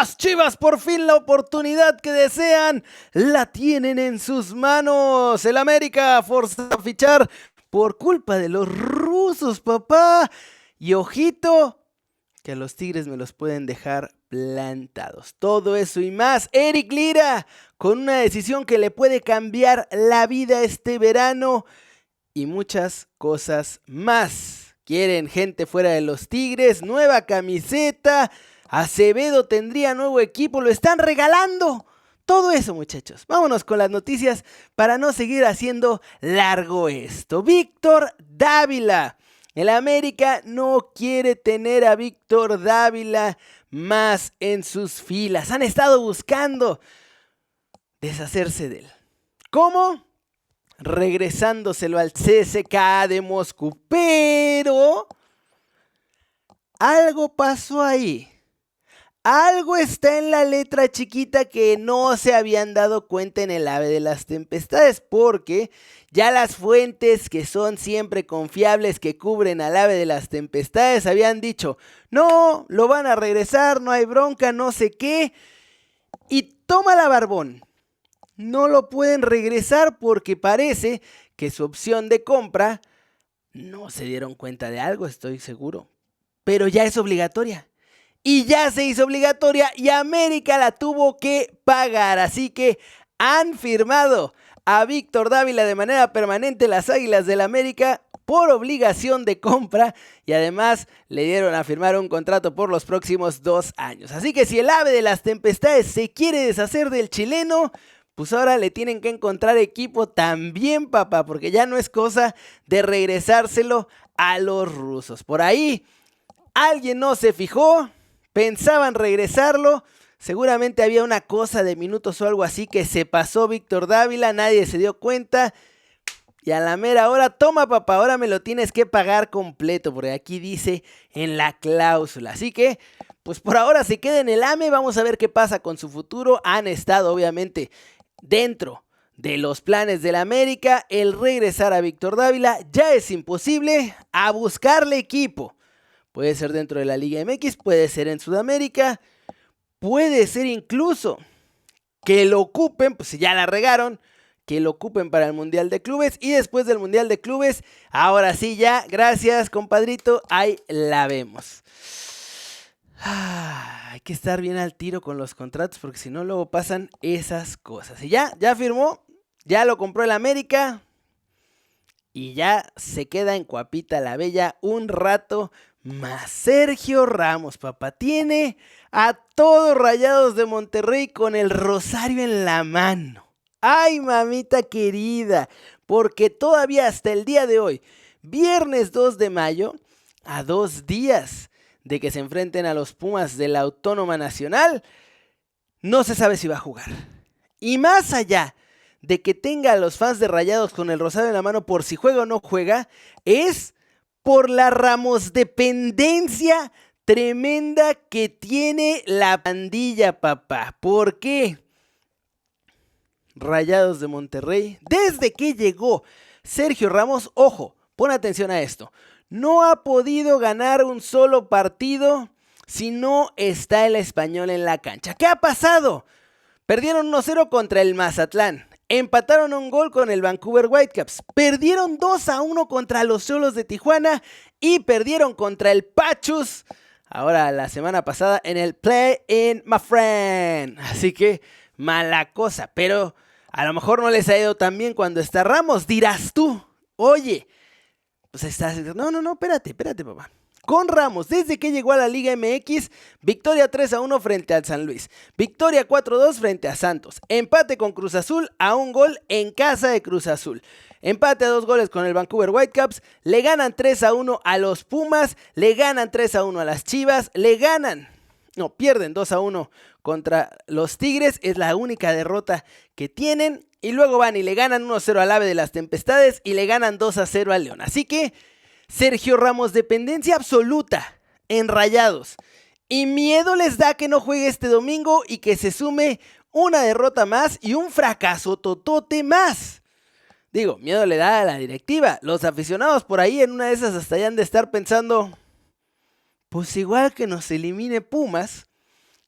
Las Chivas por fin la oportunidad que desean la tienen en sus manos. El América forzado a fichar por culpa de los rusos, papá. Y ojito, que a los Tigres me los pueden dejar plantados. Todo eso y más. Eric Lira, con una decisión que le puede cambiar la vida este verano. Y muchas cosas más. Quieren gente fuera de los Tigres, nueva camiseta. Acevedo tendría nuevo equipo, lo están regalando. Todo eso, muchachos. Vámonos con las noticias para no seguir haciendo largo esto. Víctor Dávila. El América no quiere tener a Víctor Dávila más en sus filas. Han estado buscando deshacerse de él. ¿Cómo? Regresándoselo al CSKA de Moscú. Pero algo pasó ahí. Algo está en la letra chiquita que no se habían dado cuenta en el AVE de las Tempestades, porque ya las fuentes que son siempre confiables que cubren al AVE de las Tempestades habían dicho, no, lo van a regresar, no hay bronca, no sé qué, y tómala barbón. No lo pueden regresar porque parece que su opción de compra no se dieron cuenta de algo, estoy seguro, pero ya es obligatoria. Y ya se hizo obligatoria y América la tuvo que pagar. Así que han firmado a Víctor Dávila de manera permanente las Águilas del América por obligación de compra. Y además le dieron a firmar un contrato por los próximos 2 años. Así que si el AVE de las Tempestades se quiere deshacer del chileno, pues ahora le tienen que encontrar equipo también, papá. Porque ya no es cosa de regresárselo a los rusos. Por ahí alguien no se fijó. Pensaban regresarlo, seguramente había una cosa de minutos o algo así que se pasó Víctor Dávila, nadie se dio cuenta y a la mera hora, toma papá, ahora me lo tienes que pagar completo porque aquí dice en la cláusula, así que pues por ahora se queda en el AME, vamos a ver qué pasa con su futuro, han estado obviamente dentro de los planes del América, el regresar a Víctor Dávila ya es imposible, a buscarle equipo. Puede ser dentro de la Liga MX, puede ser en Sudamérica, puede ser incluso que lo ocupen, pues si ya la regaron, que lo ocupen para el Mundial de Clubes y después del Mundial de Clubes, ahora sí ya, gracias compadrito, ahí la vemos. Hay que estar bien al tiro con los contratos porque si no luego pasan esas cosas. Y ya firmó, ya lo compró el América y ya se queda en Cuapita la Bella un rato más. Sergio Ramos, papá, tiene a todos Rayados de Monterrey con el rosario en la mano. Ay, mamita querida, porque todavía hasta el día de hoy, viernes 2 de mayo, a 2 días de que se enfrenten a los Pumas de la Autónoma Nacional, no se sabe si va a jugar. Y más allá de que tenga a los fans de Rayados con el rosario en la mano por si juega o no juega, es por la Ramos dependencia tremenda que tiene la pandilla, papá. ¿Por qué? Rayados de Monterrey, desde que llegó Sergio Ramos, ojo, pon atención a esto, no ha podido ganar un solo partido si no está el Español en la cancha. ¿Qué ha pasado? Perdieron 1-0 contra el Mazatlán. Empataron un gol con el Vancouver Whitecaps, perdieron 2-1 contra los Xolos de Tijuana y perdieron contra el Pachus, ahora la semana pasada en el Play-In, my friend. Así que mala cosa, pero a lo mejor no les ha ido tan bien cuando está Ramos, dirás tú. Oye, pues estás... No, espérate papá. Con Ramos, desde que llegó a la Liga MX, victoria 3-1 frente al San Luis, victoria 4-2 frente a Santos, empate con Cruz Azul a 1 gol en casa de Cruz Azul, empate a 2 goles con el Vancouver Whitecaps, le ganan 3-1 a los Pumas, le ganan 3-1 a las Chivas, pierden 2-1 contra los Tigres, es la única derrota que tienen, y luego van y le ganan 1-0 al AVE de las Tempestades y le ganan 2-0 al León, así que Sergio Ramos, dependencia absoluta en Rayados. Y miedo les da que no juegue este domingo y que se sume una derrota más y un fracaso totote más. Digo, miedo le da a la directiva. Los aficionados por ahí en una de esas hasta ya han de estar pensando, pues igual que nos elimine Pumas,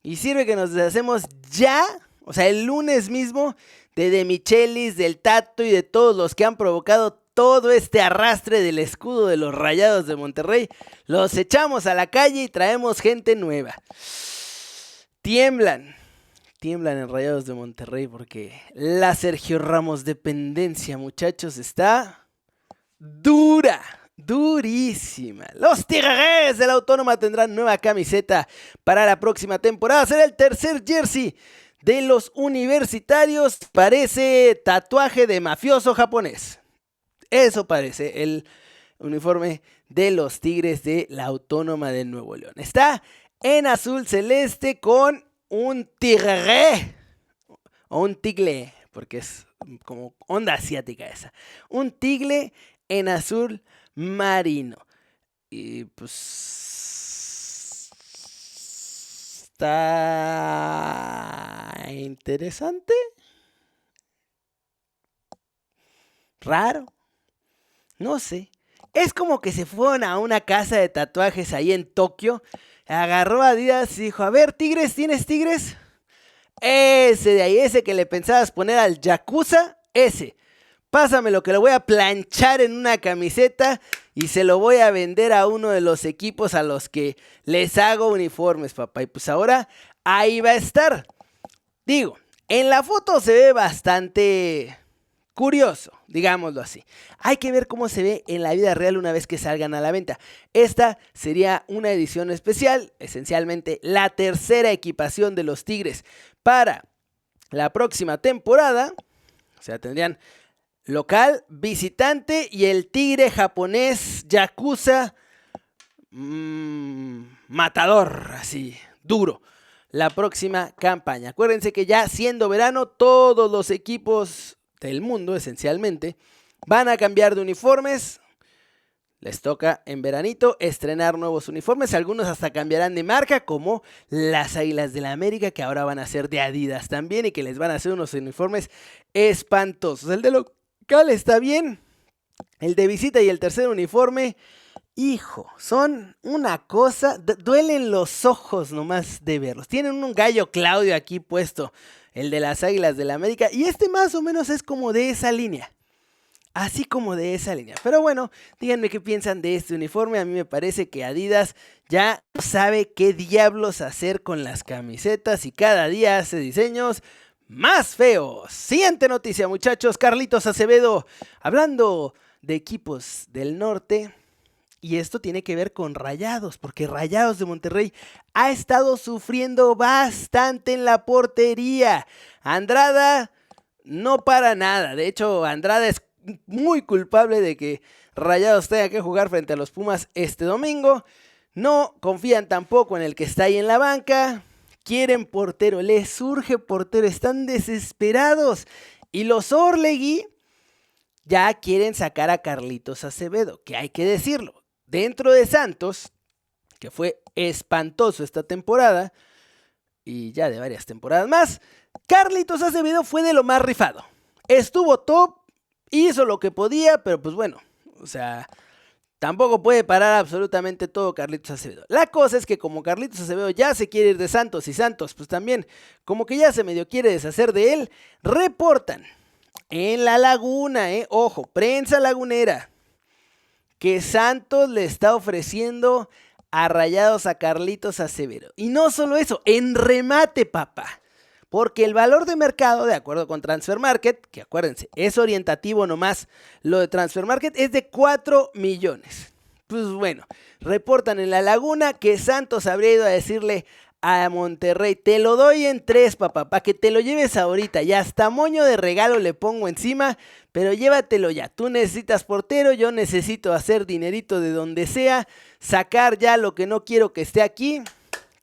Y sirve que nos deshacemos ya, o sea, el lunes mismo, de Michelis, del Tato y de todos los que han provocado todo este arrastre del escudo de los Rayados de Monterrey. Los echamos a la calle y traemos gente nueva. Tiemblan en Rayados de Monterrey porque la Sergio Ramos dependencia, muchachos, está durísima. Los Tigres de la Autónoma tendrán nueva camiseta para la próxima temporada. Será el tercer jersey de los universitarios. Parece tatuaje de mafioso japonés. Eso parece el uniforme de los Tigres de la Autónoma de Nuevo León. Está en azul celeste con un tigre o un tigle, porque es como onda asiática esa. Un tigle en azul marino. Y pues está interesante. Raro. No sé. Es como que se fueron a una casa de tatuajes ahí en Tokio. Agarró a Adidas y dijo, a ver, tigres, ¿tienes tigres? Ese de ahí, ese que le pensabas poner al Yakuza, ese. Pásamelo que lo voy a planchar en una camiseta y se lo voy a vender a uno de los equipos a los que les hago uniformes, papá. Y pues ahora ahí va a estar. Digo, en la foto se ve bastante curioso, digámoslo así. Hay que ver cómo se ve en la vida real una vez que salgan a la venta. Esta sería una edición especial, esencialmente la tercera equipación de los Tigres para la próxima temporada. O sea, tendrían local, visitante y el tigre japonés Yakuza matador, así, duro. La próxima campaña. Acuérdense que ya siendo verano, todos los equipos del mundo, esencialmente, van a cambiar de uniformes. Les toca en veranito estrenar nuevos uniformes. Algunos hasta cambiarán de marca, como las Águilas del la América, que ahora van a ser de Adidas también y que les van a hacer unos uniformes espantosos. El de local está bien. El de visita y el tercer uniforme, hijo, son una cosa. Duelen los ojos nomás de verlos. Tienen un gallo Claudio aquí puesto, el de las Águilas del la América. Y este más o menos es como de esa línea. Así como de esa línea. Pero bueno, díganme qué piensan de este uniforme. A mí me parece que Adidas ya sabe qué diablos hacer con las camisetas y cada día hace diseños más feos. Siguiente noticia, muchachos. Carlitos Acevedo, hablando de equipos del norte. Y esto tiene que ver con Rayados, porque Rayados de Monterrey ha estado sufriendo bastante en la portería. Andrada no para nada. De hecho, Andrada es muy culpable de que Rayados tenga que jugar frente a los Pumas este domingo. No confían tampoco en el que está ahí en la banca. Quieren portero, les surge portero, están desesperados. Y los Orlegui ya quieren sacar a Carlitos Acevedo, que hay que decirlo. Dentro de Santos, que fue espantoso esta temporada, y ya de varias temporadas más, Carlitos Acevedo fue de lo más rifado. Estuvo top, hizo lo que podía, pero pues bueno, o sea, tampoco puede parar absolutamente todo Carlitos Acevedo. La cosa es que como Carlitos Acevedo ya se quiere ir de Santos y Santos pues también como que ya se medio quiere deshacer de él, reportan en La Laguna, ojo, prensa lagunera, que Santos le está ofreciendo a Rayados a Carlitos Acevedo. Y no solo eso, en remate, papá. Porque el valor de mercado, de acuerdo con Transfer Market, que acuérdense, es orientativo nomás, lo de Transfer Market es de 4 millones. Pues bueno, reportan en La Laguna que Santos habría ido a decirle a Monterrey, te lo doy en 3, papá, para que te lo lleves ahorita, y hasta moño de regalo le pongo encima, pero llévatelo ya. Tú necesitas portero, yo necesito hacer dinerito de donde sea, sacar ya lo que no quiero que esté aquí,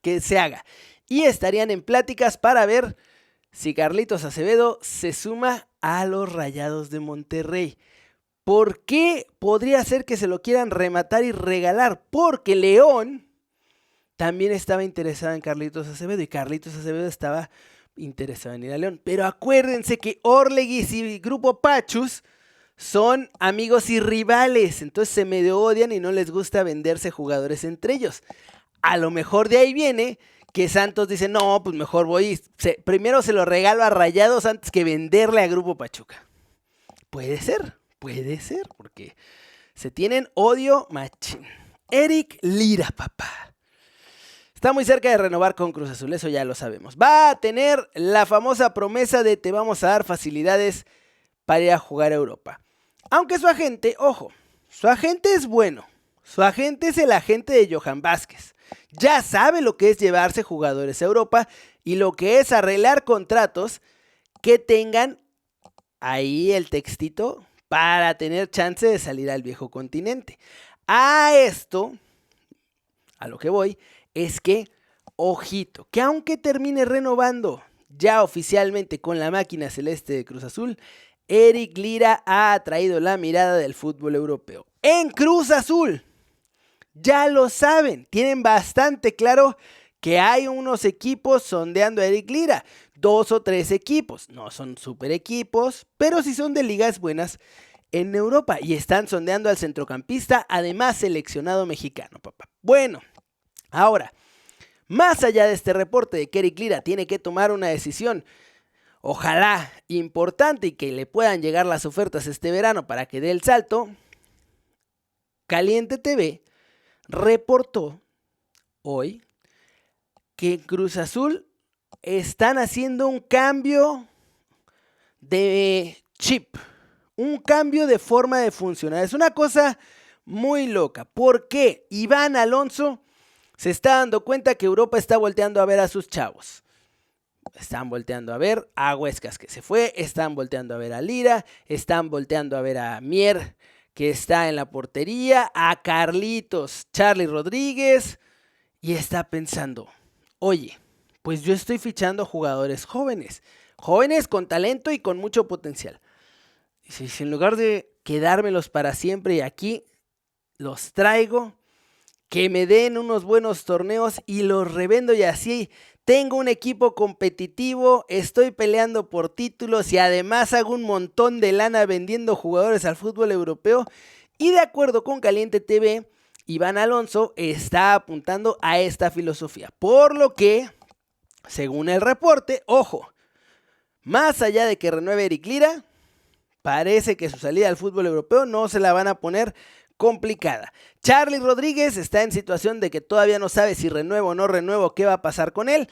que se haga. Y estarían en pláticas para ver si Carlitos Acevedo se suma a los Rayados de Monterrey. ¿Por qué podría ser que se lo quieran rematar y regalar? Porque León también estaba interesado en Carlitos Acevedo y Carlitos Acevedo estaba interesado en ir a León. Pero acuérdense que Orlegui y Grupo Pachus son amigos y rivales, entonces se medio odian y no les gusta venderse jugadores entre ellos. A lo mejor de ahí viene que Santos dice, no, pues mejor voy, primero se lo regalo a Rayados antes que venderle a Grupo Pachuca. Puede ser, porque se tienen odio machín. Eric Lira, papá. Está muy cerca de renovar con Cruz Azul, eso ya lo sabemos. Va a tener la famosa promesa de te vamos a dar facilidades para ir a jugar a Europa. Aunque su agente, ojo, su agente es bueno. Su agente es el agente de Johan Vázquez. Ya sabe lo que es llevarse jugadores a Europa y lo que es arreglar contratos que tengan ahí el textito para tener chance de salir al viejo continente. A esto, a lo que voy, es que, ojito, que aunque termine renovando ya oficialmente con la máquina celeste de Cruz Azul, Eric Lira ha atraído la mirada del fútbol europeo. En Cruz Azul, ya lo saben, tienen bastante claro que hay unos equipos sondeando a Eric Lira. 2 o 3 equipos, no son super equipos, pero sí son de ligas buenas en Europa y están sondeando al centrocampista, además seleccionado mexicano, papá. Bueno, ahora, más allá de este reporte de que Eric Lira tiene que tomar una decisión, ojalá importante y que le puedan llegar las ofertas este verano para que dé el salto, Caliente TV reportó hoy que en Cruz Azul están haciendo un cambio de chip, un cambio de forma de funcionar. Es una cosa muy loca. ¿Por qué? Iván Alonso se está dando cuenta que Europa está volteando a ver a sus chavos. Están volteando a ver a Huescas, que se fue, están volteando a ver a Lira, están volteando a ver a Mier, que está en la portería, a Carlitos, Charly Rodríguez, y está pensando, oye, pues yo estoy fichando jugadores jóvenes con talento y con mucho potencial. Y si en lugar de quedármelos para siempre y aquí los traigo, que me den unos buenos torneos y los revendo y así tengo un equipo competitivo, estoy peleando por títulos y además hago un montón de lana vendiendo jugadores al fútbol europeo. Y de acuerdo con Caliente TV, Iván Alonso está apuntando a esta filosofía. Por lo que, según el reporte, ojo, más allá de que renueve Eric Lira, parece que su salida al fútbol europeo no se la van a poner complicada. Charly Rodríguez está en situación de que todavía no sabe si renuevo o no renuevo, qué va a pasar con él,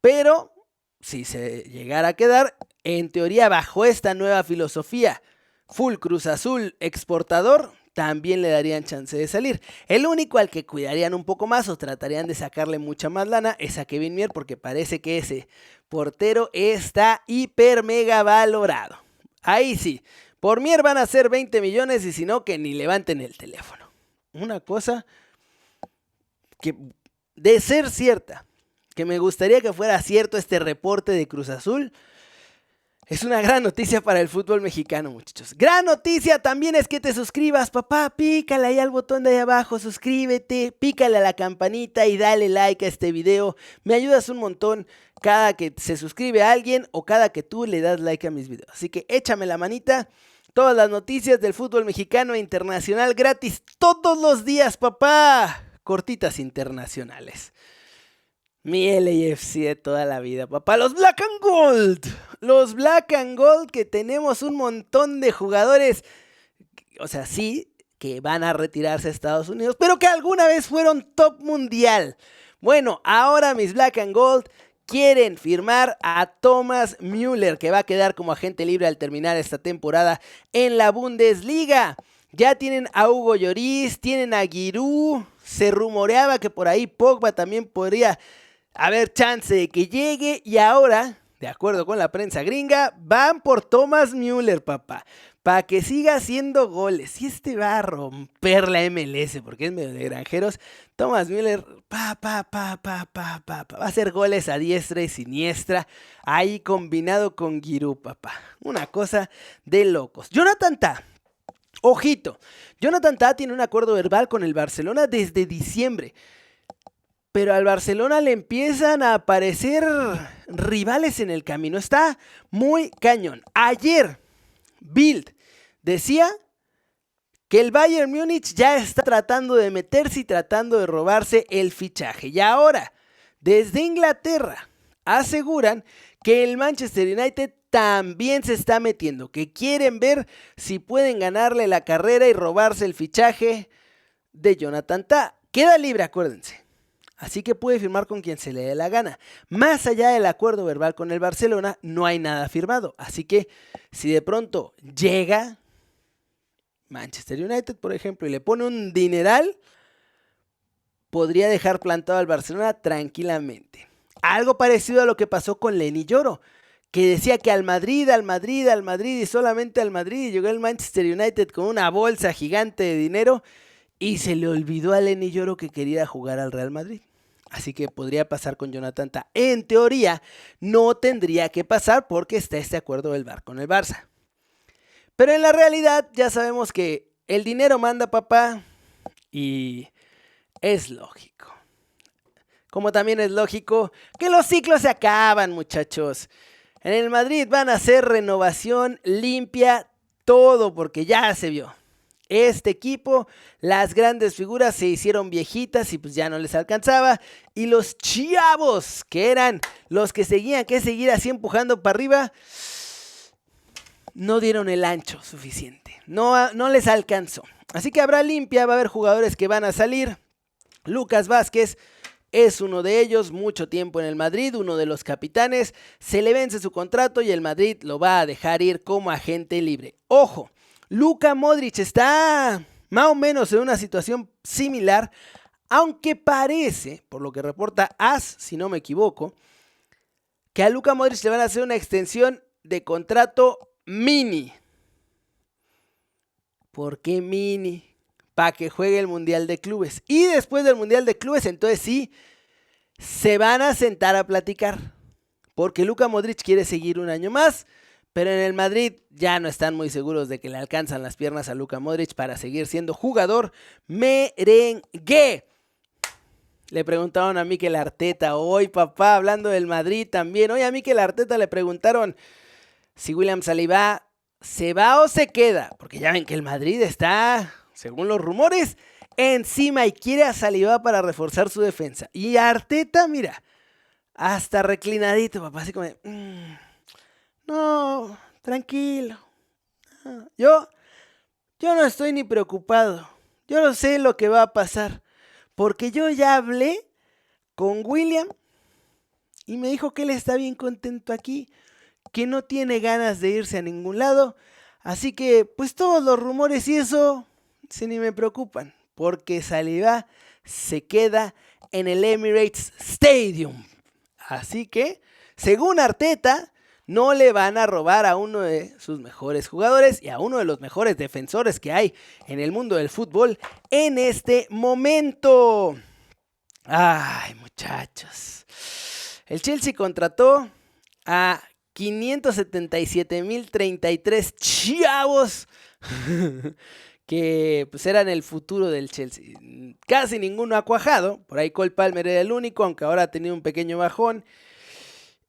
pero si se llegara a quedar, en teoría bajo esta nueva filosofía, full Cruz Azul exportador, también le darían chance de salir. El único al que cuidarían un poco más o tratarían de sacarle mucha más lana es a Kevin Mier, porque parece que ese portero está hiper mega valorado. Ahí sí, por Mier van a ser 20 millones y si no, que ni levanten el teléfono. Una cosa que, de ser cierta, que me gustaría que fuera cierto este reporte de Cruz Azul, es una gran noticia para el fútbol mexicano, muchachos. Gran noticia también es que te suscribas, papá. Pícale ahí al botón de ahí abajo, suscríbete, pícale a la campanita y dale like a este video. Me ayudas un montón cada que se suscribe a alguien o cada que tú le das like a mis videos. Así que échame la manita. Todas las noticias del fútbol mexicano e internacional gratis todos los días, papá. Cortitas internacionales. Mi LAFC de toda la vida, papá. Los Black and Gold. Los Black and Gold, que tenemos un montón de jugadores. O sea, sí, que van a retirarse a Estados Unidos, pero que alguna vez fueron top mundial. Bueno, ahora mis Black and Gold quieren firmar a Thomas Müller, que va a quedar como agente libre al terminar esta temporada en la Bundesliga. Ya tienen a Hugo Lloris, tienen a Giroud. Se rumoreaba que por ahí Pogba también podría haber chance de que llegue. Y ahora, de acuerdo con la prensa gringa, van por Thomas Müller, papá, para que siga haciendo goles. Y este va a romper la MLS, porque es medio de granjeros. Thomas Müller, va a hacer goles a diestra y siniestra, ahí combinado con Giroud, papá. Una cosa de locos. Jonathan Tah, ojito, Jonathan Tah tiene un acuerdo verbal con el Barcelona desde diciembre. Pero al Barcelona le empiezan a aparecer rivales en el camino. Está muy cañón. Ayer, Bild decía que el Bayern Múnich ya está tratando de meterse y tratando de robarse el fichaje. Y ahora, Desde Inglaterra aseguran que el Manchester United también se está metiendo, que quieren ver si pueden ganarle la carrera y robarse el fichaje de Jonathan Tah. Queda libre, acuérdense. Así que puede firmar con quien se le dé la gana. Más allá del acuerdo verbal con el Barcelona, no hay nada firmado. Así que si de pronto llega Manchester United, por ejemplo, y le pone un dineral, podría dejar plantado al Barcelona tranquilamente. Algo parecido a lo que pasó con Lenny Yoro, que decía que al Madrid y solamente al Madrid, y llegó el Manchester United con una bolsa gigante de dinero y se le olvidó a Lenny Yoro que quería jugar al Real Madrid. Así que podría pasar con Jonathan Tah. En teoría no tendría que pasar porque está este acuerdo del VAR con el Barça. Pero en la realidad ya sabemos que el dinero manda, papá, y es lógico. Como también es lógico que los ciclos se acaban, muchachos. En el Madrid van a hacer renovación limpia, todo, porque ya se vio. Este equipo, las grandes figuras se hicieron viejitas y pues ya no les alcanzaba. Y los chavos, que eran los que seguían que seguir así empujando para arriba, no dieron el ancho suficiente. No les alcanzó. Así que habrá limpia, va a haber jugadores que van a salir. Lucas Vázquez es uno de ellos, mucho tiempo en el Madrid, uno de los capitanes. Se le vence su contrato y el Madrid lo va a dejar ir como agente libre. ¡Ojo! Luka Modric está más o menos en una situación similar, aunque parece, por lo que reporta AS, si no me equivoco, que a Luka Modric le van a hacer una extensión de contrato mini. ¿Por qué mini? Para que juegue el Mundial de Clubes. Y después del Mundial de Clubes, entonces sí, se van a sentar a platicar. Porque Luka Modric quiere seguir un año más. Pero en el Madrid ya no están muy seguros de que le alcanzan las piernas a Luka Modric para seguir siendo jugador merengue. Le preguntaron a Mikel Arteta hoy, papá, hablando del Madrid también. Hoy a Mikel Arteta le preguntaron si William Saliba se va o se queda. Porque ya ven que el Madrid está, según los rumores, encima y quiere a Saliba para reforzar su defensa. Y Arteta, mira, hasta reclinadito, papá, así como no, tranquilo. Yo no estoy ni preocupado. Yo no sé lo que va a pasar. Porque yo ya hablé con William y me dijo que él está bien contento aquí, que no tiene ganas de irse a ningún lado. Así que, pues todos los rumores y eso, ni me preocupan. Porque Saliba se queda en el Emirates Stadium. Así que, según Arteta, no le van a robar a uno de sus mejores jugadores y a uno de los mejores defensores que hay en el mundo del fútbol en este momento. Ay, muchachos. El Chelsea contrató a 577,033 chavos que pues eran el futuro del Chelsea. Casi ninguno ha cuajado. Por ahí Cole Palmer era el único, aunque ahora ha tenido un pequeño bajón.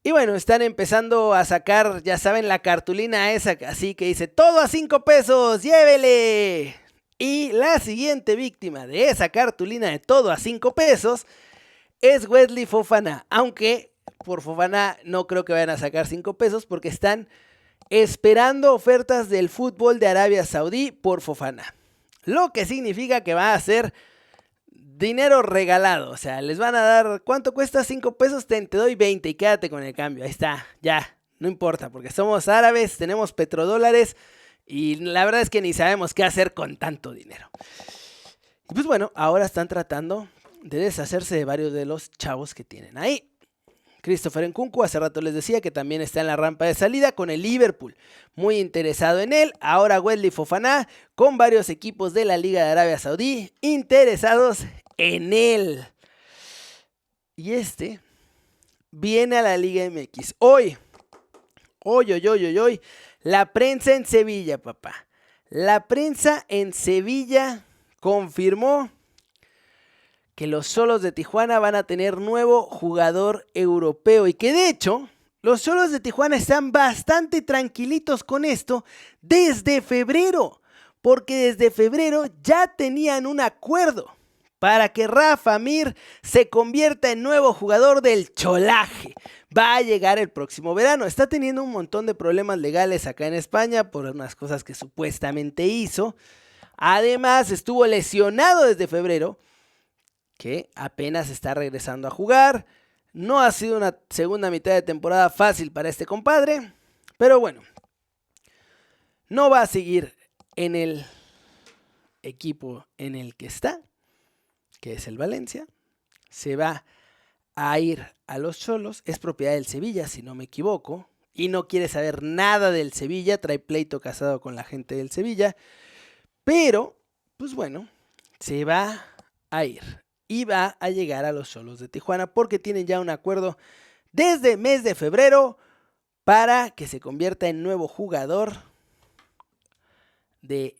Y bueno, están empezando a sacar, ya saben, la cartulina esa, así que dice, todo a 5 pesos, llévele. Y la siguiente víctima de esa cartulina de todo a 5 pesos es Wesley Fofana. Aunque por Fofana no creo que vayan a sacar 5 pesos porque están esperando ofertas del fútbol de Arabia Saudí por Fofana. Lo que significa que va a ser dinero regalado, o sea, les van a dar, ¿cuánto cuesta? 5 pesos, te doy 20 y quédate con el cambio, ahí está, ya, no importa, porque somos árabes, tenemos petrodólares y la verdad es que ni sabemos qué hacer con tanto dinero. Y pues bueno, ahora están tratando de deshacerse de varios de los chavos que tienen ahí. Christopher Nkunku, hace rato les decía que también está en la rampa de salida con el Liverpool, muy interesado en él. Ahora Wesley Fofana, con varios equipos de la Liga de Arabia Saudí interesados en él. Y este viene a la Liga MX. Hoy, la prensa en Sevilla, papá. La prensa en Sevilla confirmó que los Xolos de Tijuana van a tener nuevo jugador europeo y que de hecho los Xolos de Tijuana están bastante tranquilitos con esto desde febrero, porque desde febrero ya tenían un acuerdo para que Rafa Mir se convierta en nuevo jugador del Cholaje. Va a llegar el próximo verano. Está teniendo un montón de problemas legales acá en España por unas cosas que supuestamente hizo. Además, estuvo lesionado desde febrero, que apenas está regresando a jugar. No ha sido una segunda mitad de temporada fácil para este compadre, pero bueno, no va a seguir en el equipo en el que está, que es el Valencia. Se va a ir a los Xolos, es propiedad del Sevilla, si no me equivoco, y no quiere saber nada del Sevilla, trae pleito casado con la gente del Sevilla, pero, pues bueno, se va a ir y va a llegar a los Xolos de Tijuana porque tienen ya un acuerdo desde el mes de febrero para que se convierta en nuevo jugador de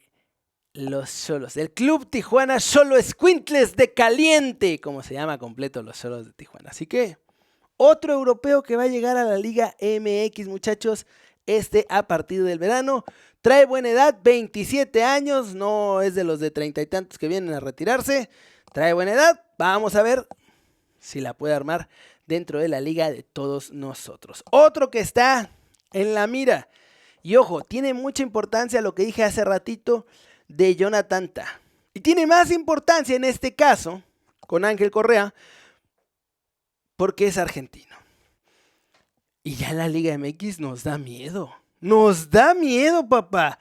los Xolos, del Club Tijuana Xolo Escuintles de Caliente, como se llama completo los Xolos de Tijuana. Así que otro europeo que va a llegar a la Liga MX, muchachos, a partir del verano. Trae buena edad, 27 años, no es de los de 30 y tantos que vienen a retirarse. Trae buena edad, vamos a ver si la puede armar dentro de la liga de todos nosotros. Otro que está en la mira, y ojo, tiene mucha importancia lo que dije hace ratito de Jonathan Tah. Y tiene más importancia en este caso con Ángel Correa porque es argentino. Y ya la Liga MX nos da miedo. Nos da miedo, papá.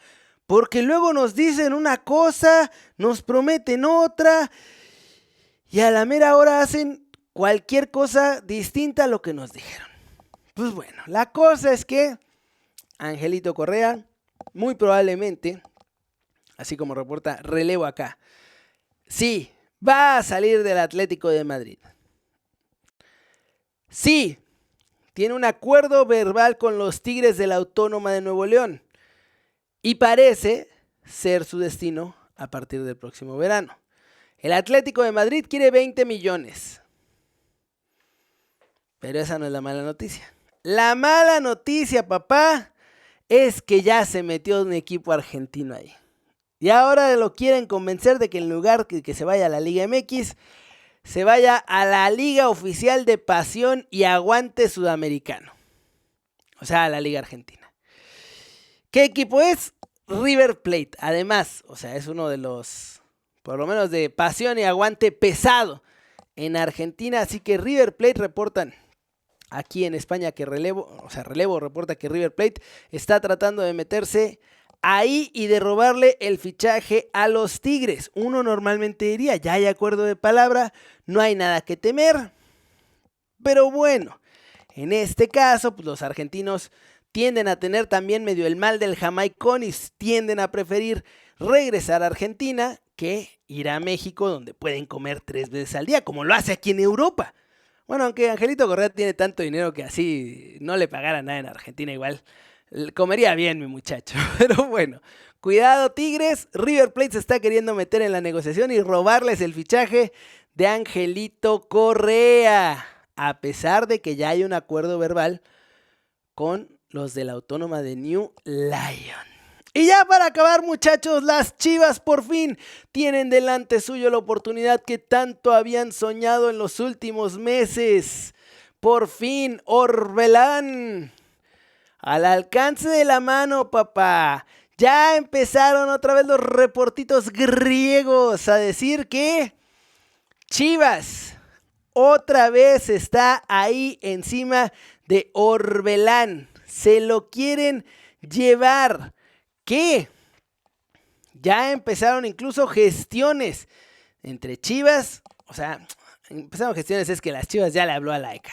Porque luego nos dicen una cosa, nos prometen otra. Y a la mera hora hacen cualquier cosa distinta a lo que nos dijeron. Pues bueno, la cosa es que Angelito Correa, muy probablemente, así como reporta Relevo acá, sí, va a salir del Atlético de Madrid. Sí, tiene un acuerdo verbal con los Tigres de la Autónoma de Nuevo León. Y parece ser su destino a partir del próximo verano. El Atlético de Madrid quiere 20 millones. Pero esa no es la mala noticia. La mala noticia, papá, es que ya se metió un equipo argentino ahí. Y ahora lo quieren convencer de que en lugar de que se vaya a la Liga MX, se vaya a la Liga Oficial de Pasión y Aguante Sudamericano. O sea, a la Liga Argentina. ¿Qué equipo es? River Plate. Además, o sea, es uno de los, por lo menos de pasión y aguante pesado en Argentina. Así que River Plate reportan aquí en España que Relevo reporta que River Plate está tratando de meterse ahí y de robarle el fichaje a los Tigres. Uno normalmente diría, ya hay acuerdo de palabra, no hay nada que temer. Pero bueno, en este caso, pues los argentinos tienden a tener también medio el mal del jamaicón y tienden a preferir regresar a Argentina que ir a México, donde pueden comer 3 veces al día, como lo hace aquí en Europa. Bueno, aunque Angelito Correa tiene tanto dinero que así no le pagara nada en Argentina, igual comería bien mi muchacho. Pero bueno, cuidado Tigres, River Plate se está queriendo meter en la negociación y robarles el fichaje de Angelito Correa, a pesar de que ya hay un acuerdo verbal con los de la Autónoma de New Lion. Y ya para acabar, muchachos, las Chivas por fin tienen delante suyo la oportunidad que tanto habían soñado en los últimos meses. Por fin, Orbelán, al alcance de la mano, papá. Ya empezaron otra vez los reportitos griegos a decir que Chivas otra vez está ahí encima de Orbelán. Se lo quieren llevar. ¿Qué? Ya empezaron incluso gestiones entre Chivas. O sea, empezaron gestiones, es que las Chivas ya le habló a Laika.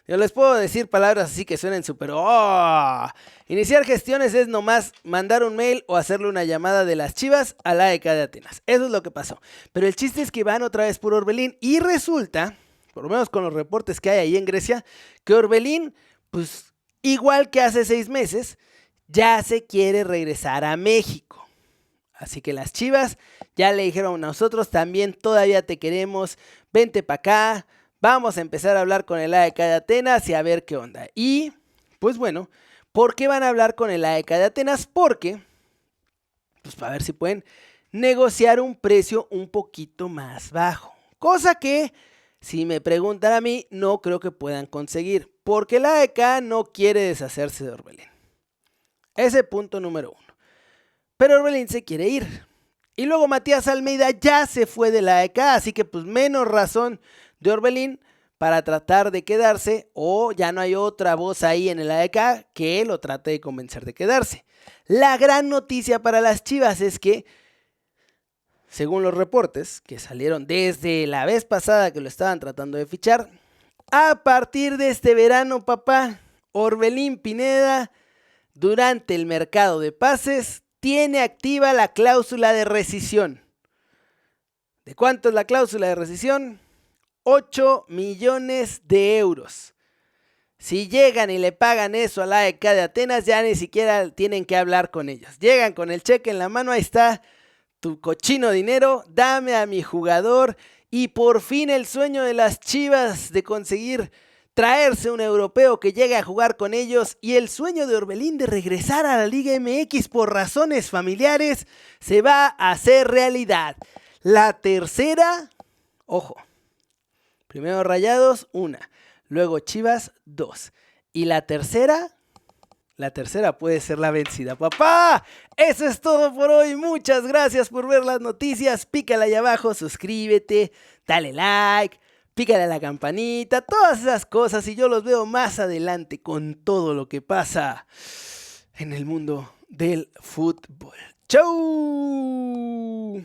Yo les puedo decir palabras así que suenen súper... ¡Oh! Iniciar gestiones es nomás mandar un mail o hacerle una llamada de las Chivas a la AEK de Atenas. Eso es lo que pasó. Pero el chiste es que van otra vez por Orbelín y resulta, por lo menos con los reportes que hay ahí en Grecia, que Orbelín, pues igual que hace 6 meses, ya se quiere regresar a México. Así que las Chivas ya le dijeron a nosotros también todavía te queremos, vente para acá, vamos a empezar a hablar con el AEK de Atenas y a ver qué onda. Y pues bueno, ¿por qué van a hablar con el AEK de Atenas? Porque, pues para ver si pueden negociar un precio un poquito más bajo. Cosa que, si me preguntan a mí, no creo que puedan conseguir, porque la AEK no quiere deshacerse de Orbelín. Ese punto número 1. Pero Orbelín se quiere ir. Y luego Matías Almeida ya se fue de la AEK, así que pues menos razón de Orbelín para tratar de quedarse, o ya no hay otra voz ahí en el AEK que lo trate de convencer de quedarse. La gran noticia para las Chivas es que, según los reportes que salieron desde la vez pasada que lo estaban tratando de fichar, a partir de este verano, papá, Orbelín Pineda, durante el mercado de pases, tiene activa la cláusula de rescisión. ¿De cuánto es la cláusula de rescisión? 8 millones de euros. Si llegan y le pagan eso a la AEK de Atenas, ya ni siquiera tienen que hablar con ellos. Llegan con el cheque en la mano, ahí está tu cochino dinero, dame a mi jugador. Y por fin el sueño de las Chivas de conseguir traerse un europeo que llegue a jugar con ellos, y el sueño de Orbelín de regresar a la Liga MX por razones familiares se va a hacer realidad. La tercera, ojo, primero Rayados, 1, luego Chivas, 2, y la tercera puede ser la vencida, papá. Eso es todo por hoy. Muchas gracias por ver las noticias. Pícale ahí abajo, suscríbete, dale like, pícale a la campanita, todas esas cosas, y yo los veo más adelante con todo lo que pasa en el mundo del fútbol. ¡Chau!